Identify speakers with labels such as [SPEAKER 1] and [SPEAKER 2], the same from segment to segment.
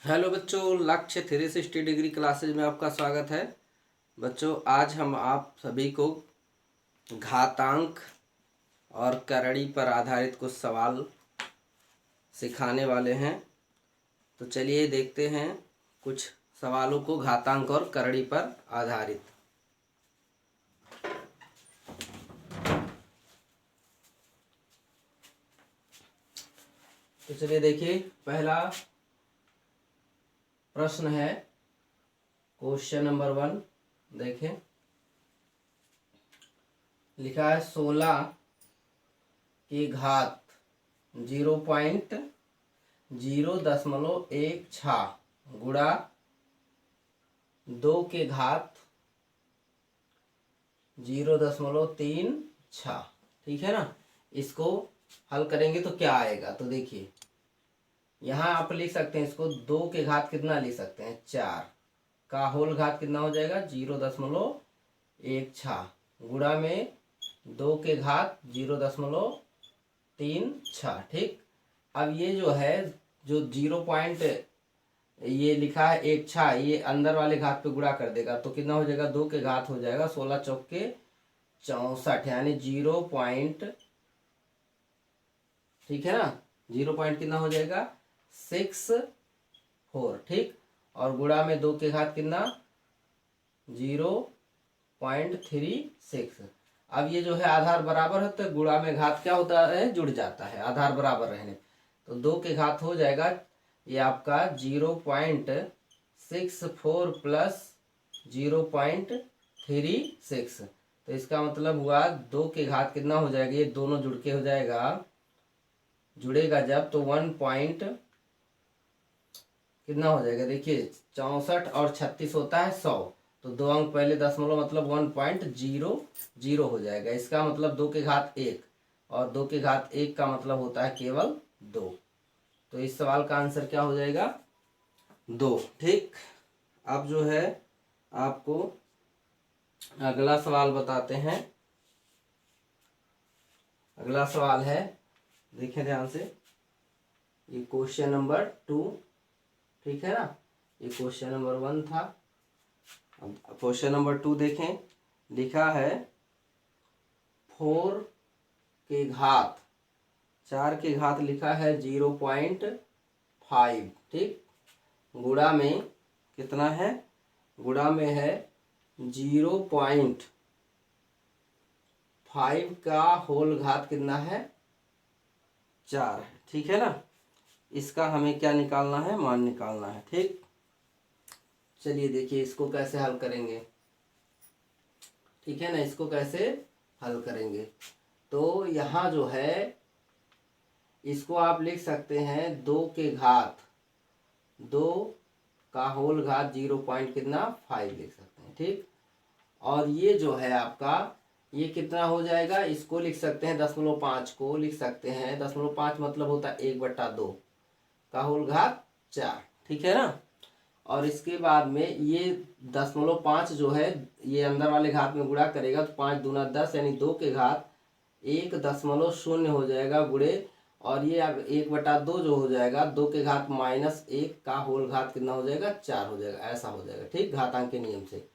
[SPEAKER 1] Hello बच्चों, लक्ष्य 360 degree classes में आपका स्वागत है। बच्चों, आज हम आप सभी को घातांक और करड़ी पर आधारित कुछ सवाल सिखाने वाले हैं। तो चलिए देखते हैं कुछ सवालों को घातांक और करड़ी पर आधारित। तो चलिए देखिए, पहला प्रश्न है क्वेश्चन नंबर 1। देखें, लिखा है 16 की घात 0.016 गुणा 2 के घात 0.36। ठीक है ना। इसको हल करेंगे तो क्या आएगा, तो देखिए यहाँ आप लिख सकते हैं इसको 2 के घात कितना लिख सकते हैं, 4 का होल घात कितना हो जाएगा 0.16 गुणा में 2 के घात 0.36। ठीक। अब ये जो है जो 0 पॉइंट ये लिखा है 16, ये अंदर वाले घात पे गुणा कर देगा तो कितना हो जाएगा, 2 के घात हो जाएगा 16 चौके 64 यानी 0 पॉइंट, ठीक है ना, 0 पॉइंट कितना हो जाएगा 64। ठीक। और गुणा में 2 के घात कितना 0.36। अब ये जो है आधार बराबर है तो गुणा में घात क्या होता है, जुड़ जाता है आधार बराबर रहने। तो 2 के घात हो जाएगा ये आपका 0.64 प्लस 0.36। तो इसका मतलब हुआ 2 के घात कितना हो जाएगा, ये दोनों जुड़ के हो जाएगा, जुड़ेगा जब तो 1 पॉइंट कितना हो जाएगा, देखिए 64 और 36 होता है 100, तो 2 अंक पहले दशमलव मतलब 1.00 हो जाएगा। इसका मतलब 2 के घात 1 और 2 के घात 1 का मतलब होता है केवल 2। तो इस सवाल का आंसर क्या हो जाएगा, 2। ठीक। अब जो है आपको अगला सवाल बताते हैं। अगला सवाल है, देखें ध्यान से, ये क्वेश्चन नंबर 2। ठीक है ना, ये क्वेश्चन नंबर 1 था। अब क्वेश्चन नंबर 2 देखें, लिखा है 4 के घात 4 के घात लिखा है 0.5। ठीक। गुणा में कितना है, गुणा में है 0.5 का होल घात कितना है 4 है। ठीक है ना। इसका हमें क्या निकालना है, मान निकालना है। ठीक। चलिए देखिए इसको कैसे हल करेंगे। ठीक है ना, इसको कैसे हल करेंगे, तो यहाँ जो है इसको आप लिख सकते हैं 2 के घात 2 का होल घात 0 पॉइंट कितना 5 लिख सकते हैं। ठीक। और ये जो है आपका ये कितना हो जाएगा, इसको लिख सकते हैं 0.5 को लिख सकते हैं 0.5 मतलब होता है 1/2 का होल घात 4। ठीक है ना। और इसके बाद में ये 0.5 जो है ये अंदर वाले घात में गुणा करेगा तो 5 दूना 10 यानी 2 के घात 1.0 हो जाएगा गुणे, और ये अब 1/2 जो हो जाएगा 2 के घात -1 का होल घात कितना हो जाएगा 4 हो जाएगा, ऐसा हो जाएगा। ठीक, घातांक के नियम से।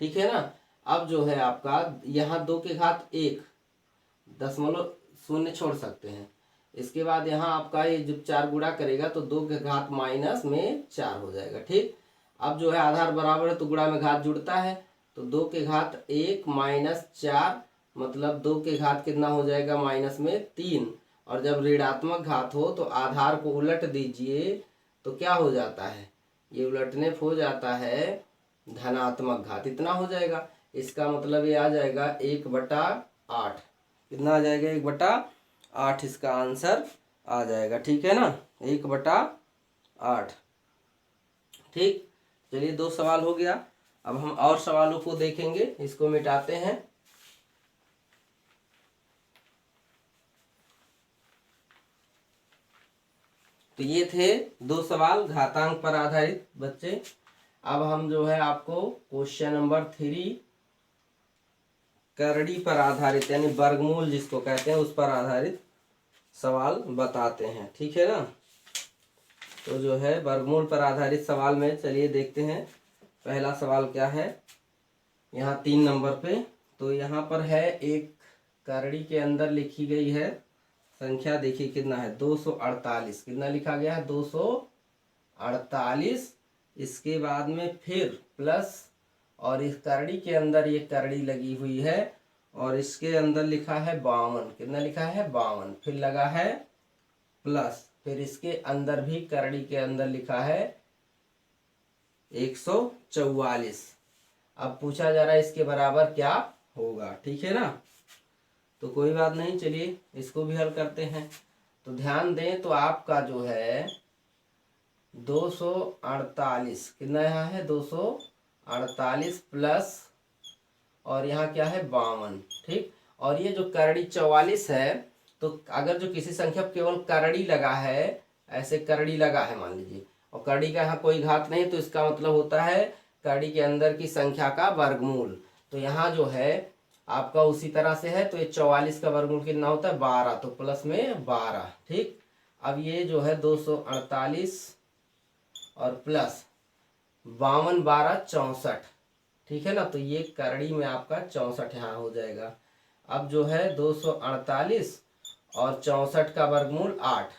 [SPEAKER 1] ठीक है ना। अब जो है आपका यहाँ 2 के घात 1.0 छोड़ सकते हैं। इसके बाद यहाँ आपका ये जब 4 गुणा करेगा तो 2 के घात माइनस में 4 हो जाएगा। ठीक। अब जो है आधार बराबर है तो गुणा में घात जुड़ता है, तो 2 के घात 1 - 4 मतलब 2 के घात कितना हो जाएगा माइनस में 3। और जब ऋणात्मक घात हो तो आधार को उलट दीजिए तो क्या हो जाता है, ये उलटने हो जाता है धनात्मक घात, इतना हो जाएगा। इसका मतलब ये आ जाएगा 1/8। कितना आ जाएगा 1/8, इसका आंसर आ जाएगा। ठीक है ना, 1/8। ठीक। चलिए 2 सवाल हो गया। अब हम और सवालों को देखेंगे, इसको मिटाते हैं। तो ये थे 2 सवाल घातांक पर आधारित बच्चे। अब हम जो है आपको क्वेश्चन नंबर 3 करड़ी पर आधारित यानी वर्गमूल जिसको कहते हैं उस पर आधारित सवाल बताते हैं। ठीक है ना। तो जो है वर्गमूल पर आधारित सवाल में चलिए देखते हैं पहला सवाल क्या है। यहाँ 3 नंबर पे तो यहाँ पर है एक करड़ी के अंदर लिखी गई है संख्या, देखिए कितना है 248। कितना लिखा गया है 248। इसके बाद में फिर प्लस, और इस करड़ी के अंदर ये करड़ी लगी हुई है और इसके अंदर लिखा है 52। कितना लिखा है 52, फिर लगा है प्लस, फिर इसके अंदर भी करड़ी के अंदर लिखा है 144। अब पूछा जा रहा है इसके बराबर क्या होगा, ठीक है ना। तो कोई बात नहीं, चलिए इसको भी हल करते हैं। तो ध्यान दें तो आपका जो है 248, कितना यहाँ है 248 प्लस, और यहाँ क्या है 52, ठीक। और ये जो करड़ी 44 है, तो अगर जो किसी संख्या पर केवल करड़ी लगा है, ऐसे करड़ी लगा है मान लीजिए, और करड़ी का यहाँ कोई घात नहीं, तो इसका मतलब होता है करड़ी के अंदर की संख्या का वर्गमूल। तो यहाँ जो है आपका उसी तरह से है, तो ये 44 का वर्गमूल कितना होता है 12, तो प्लस में 12, ठीक। अब ये जो है 248 और प्लस 52 12 64, ठीक है ना। तो ये करड़ी में आपका 64 यहाँ हो जाएगा। अब जो है 248 और 64 का वर्गमूल 8,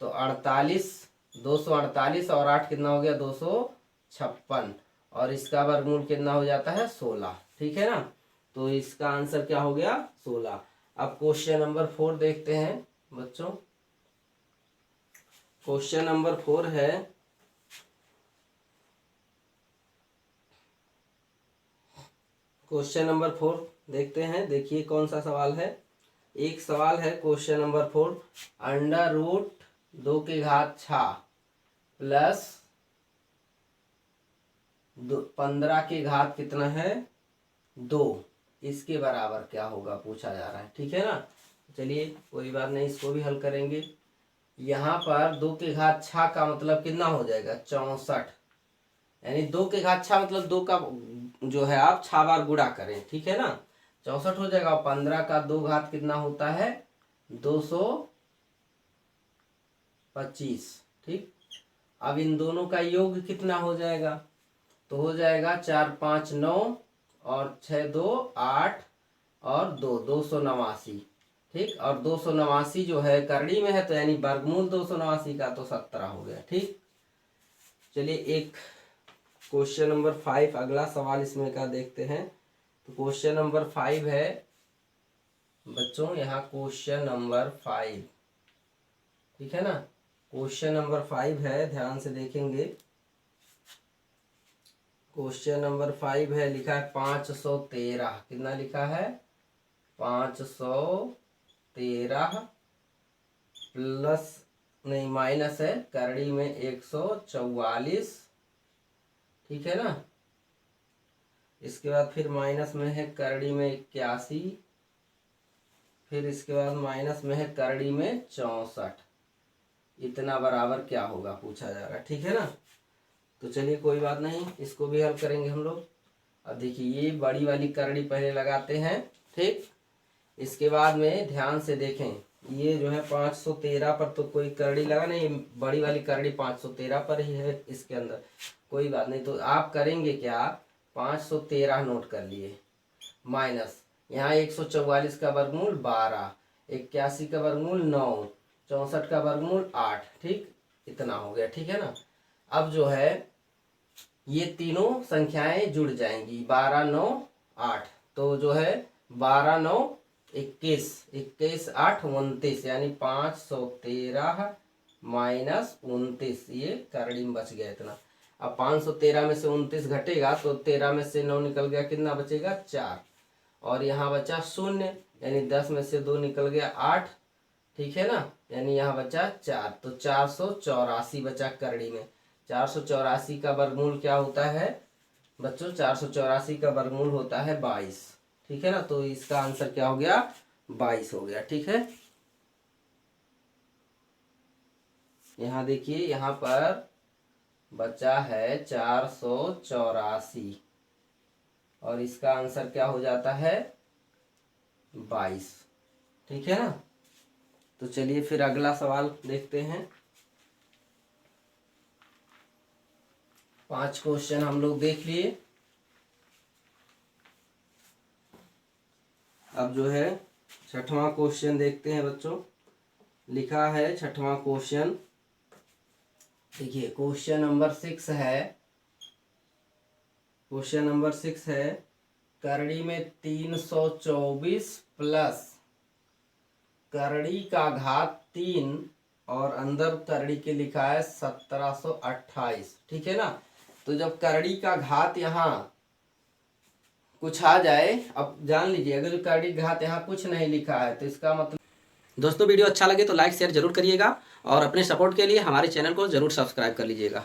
[SPEAKER 1] तो 48, 248 और 8 कितना हो गया 256, और इसका वर्गमूल कितना हो जाता है 16, ठीक है ना। तो इसका आंसर क्या हो गया 16। अब क्वेश्चन नंबर 4 देखते हैं बच्चों। क्वेश्चन नंबर 4 है, क्वेश्चन नंबर 4 देखते हैं। देखिए कौन सा सवाल है। एक सवाल है क्वेश्चन नंबर 4, अंडर रूट 2 की घात 6 प्लस 15 की घात कितना है 2, इसके बराबर क्या होगा पूछा जा रहा है, ठीक है ना। चलिए कोई बात नहीं, इसको भी हल करेंगे। यहाँ पर 2 की घात 6 का मतलब कितना हो जाएगा 64, यानी 2 की घात 6 मतलब 2 का जो है आप 6 बार गुणा करें, ठीक है ना, 64 हो जाएगा। 15 का 2 घात कितना होता है 225, ठीक। अब इन दोनों का योग कितना हो जाएगा, तो हो जाएगा 4 5 9 और 6 2 8 और 2 289, ठीक। और 289 जो है करड़ी में है, तो यानी वर्गमूल 289 का तो 17 हो गया, ठीक। चलिए एक क्वेश्चन नंबर 5 अगला सवाल इसमें का देखते हैं। तो क्वेश्चन नंबर 5 है बच्चों, यहाँ क्वेश्चन नंबर 5, ठीक है ना। क्वेश्चन नंबर 5 है, ध्यान से देखेंगे। क्वेश्चन नंबर 5 है, लिखा है 513। कितना लिखा है 513 प्लस नहीं माइनस है करड़ी में 144, ठीक है ना। इसके बाद फिर माइनस में है करड़ी में 81, फिर इसके बाद माइनस में है करड़ी में 64, इतना बराबर क्या होगा पूछा जा रहा है, ठीक है ना। तो चलिए कोई बात नहीं, इसको भी हल करेंगे हम लोग। अब देखिए ये बड़ी वाली करड़ी पहले लगाते हैं, ठीक। इसके बाद में ध्यान से देखें, ये जो है 513 पर तो कोई करड़ी लगा नहीं, बड़ी वाली करड़ी 513 पर ही है इसके अंदर, कोई बात नहीं। तो आप करेंगे क्या, 513 नोट कर लिए, माइनस यहाँ 144 का वर्गमूल 12, 81 का वर्गमूल 9, 64 का वर्गमूल 8, ठीक, इतना हो गया, ठीक है ना। अब जो है ये तीनों संख्याएं जुड़ जाएंगी, 12 9 8, तो जो है 12 9 21, 21 8 29, यानी 513 माइनस 29, ये करड़ी में बच गया इतना। अब 513 में से 29 घटेगा तो 13 में से 9 निकल गया, कितना बचेगा 4, और यहाँ बचा 0, यानी 10 में से 2 निकल गया 8, ठीक है ना, यानी यहाँ बचा 4, तो 484 बचा करड़ी में। 484 का वर्गमूल क्या होता है बच्चों, 484 का वर्गमूल होता है 22, ठीक है ना। तो इसका आंसर क्या हो गया 22 हो गया, ठीक है। यहाँ देखिए यहाँ पर बचा है 484 और इसका आंसर क्या हो जाता है 22, ठीक है ना। तो चलिए फिर अगला सवाल देखते हैं। 5 क्वेश्चन हम लोग देख लिए। अब जो है 6वां क्वेश्चन देखते हैं बच्चों। लिखा है 6वां क्वेश्चन, देखिए क्वेश्चन नंबर 6 है। क्वेश्चन नंबर 6 है, करड़ी में 324 प्लस करड़ी का घात 3 और अंदर करड़ी के लिखा है 1728। ठीक है ना। तो जब करड़ी का घात यहाँ कुछ आ जाए, अब जान लीजिए अगर जो करड़ी घात यहाँ कुछ नहीं लिखा है तो इसका मतलब। दोस्तों वीडियो अच्छा लगे तो लाइक शेयर जरूर करिएगा और अपने सपोर्ट के लिए हमारे चैनल को जरूर सब्सक्राइब कर लीजिएगा।